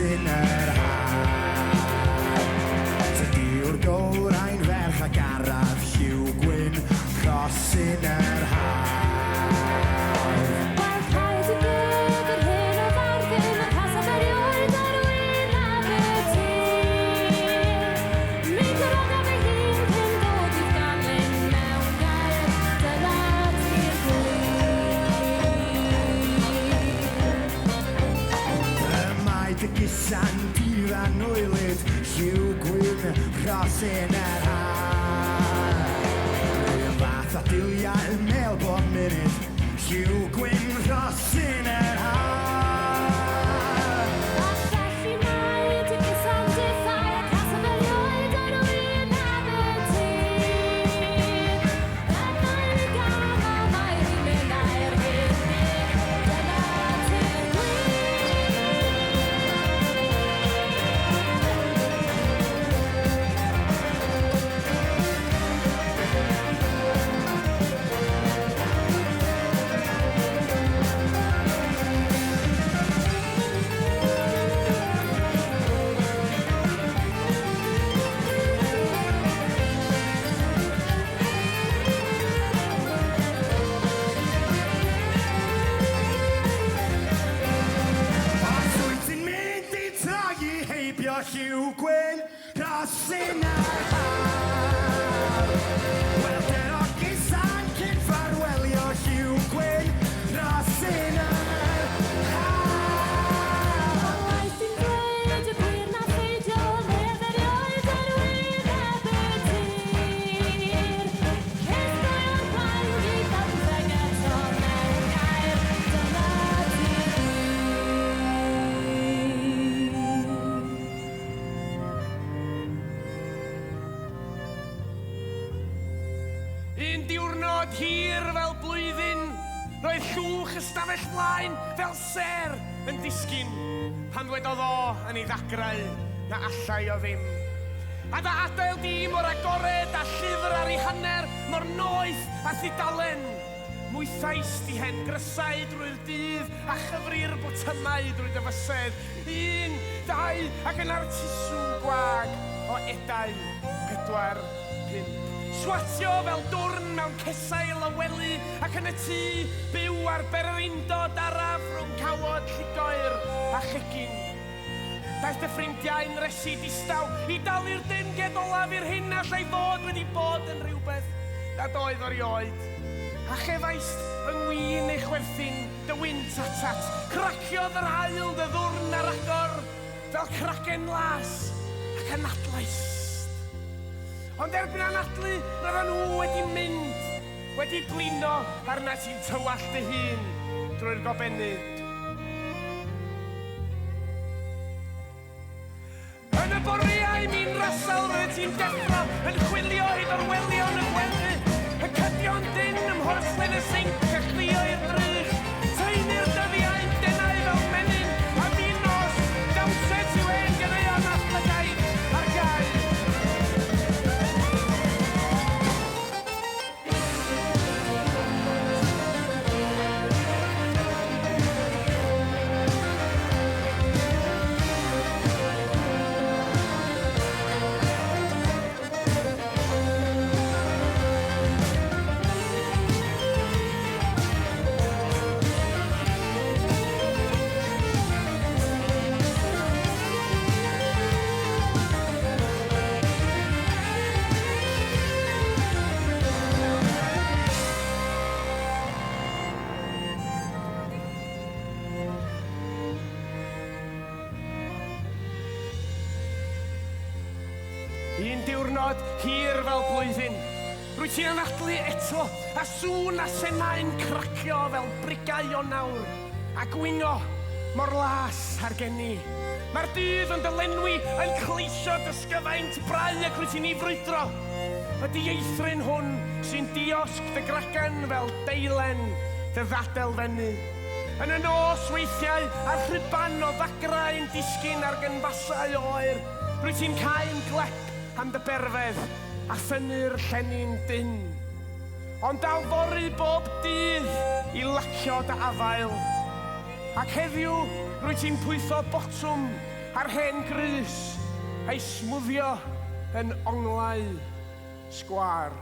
yn yr haf. Tydi'r gowrau'n ferch ac araf lliw gwyn cross yn yr haf. Wel rhaid i gyd yr hyn o farddyn a pasaf erioed ar wyn Abertŷ. Mi gyroga fy hun cyn dod i'r ganlyn mewn gair, dyna ti'r gwir. Y mae dy gysan diran oelyd lliw gwyn cross yn yr haf. Rwy'n fath o diliau mel bob munud lliw gwyn cross yn yr haf. A felly mae dy gysan dithau a pasaf erioed ar wyn Abertŷ. A mae'n ei gam a mae'n ei mynd a'r hyn, dyna ti'r Os wyt ti'n mynd i troi heibio lliw gwyn cross yn yr haf. Wel dyro gysan cyn ffarwelio lliw gwyn cross yn yr haf. Waeth i'n dweud y gwir na pheidio lef erioed ar wyn Abertŷ. Ces dwy o'r blaen i bymtheg eto mewn gair, dyna ti'r Un diwrnod hir fel blwyddyn, roedd llwch ystafell blaen fel ser yn disgyn, pan ddwedodd o yn ei ddagrau na allai o ddim. A da adael di mor agored a llyfr ar ei hanner mor noeth a thudalen. Mwythais di hen grysau drwy'r dydd a chyfri'r botymau drwy dyfysedd. 1, 2 ac yn artisw gwag o edau 4, 5. Swatio fel dwrn mewn cesail a wely ac yn y tŷ byw ar bererindod araf rhwng cawod llugoer a chegin. Daeth y ffrindiau'n resi distaw i dalu'r denged olaf i'r hyn allai fod wedi bod yn rhywbeth nad oedd orioed. A chefaist fy ngwyn ei chwerthin, dy wynt atat, craciodd yr haul dy ddwrn ar agor fel cragen las ac anadlais. Ond erbyn anadlu, roedden nhw wedi mynd, wedi blino arna ti'n tywallt dy hun drwy'r gobennydd. Yn y boreau mi'n rasel roedd ti'n deffro, yn chwilio hyd o'r welion y gwely. Y cydion dyn ym mhorslen y sinc a chlio i'r drych. Teini'r dyddiau'n denau fel menyn, a mi'n nos, dawsed sy'n ein gyneuon athlegaid ar gael. Un diwrnod hir fel blwyddyn. Rwyt ti'n anadlu eto, a sŵn a senau'n cracio fel brigau o nawr. A gwingo mor las ar geni. Mae'r dydd yn dylenwi yn cleisio dysgyfaint brau ac rwyt ti'n ei frwydro. Y dieithrin hwn sy'n diosg dy gragan fel deilen dy ddadel fyny. Yn y nos weithiau a'r rhyban o ddagrau'n disgyn ar gynfasau oer. Rwyt ti'n cael glep am dy berfedd a thynnu'r llenni'n dyn. Ond daw fori bob dydd i lacio dy afael. Ac heddiw, rwyt ti'n pwytho botwm a'r hen grys a'i smwddio yn onglau sgwar.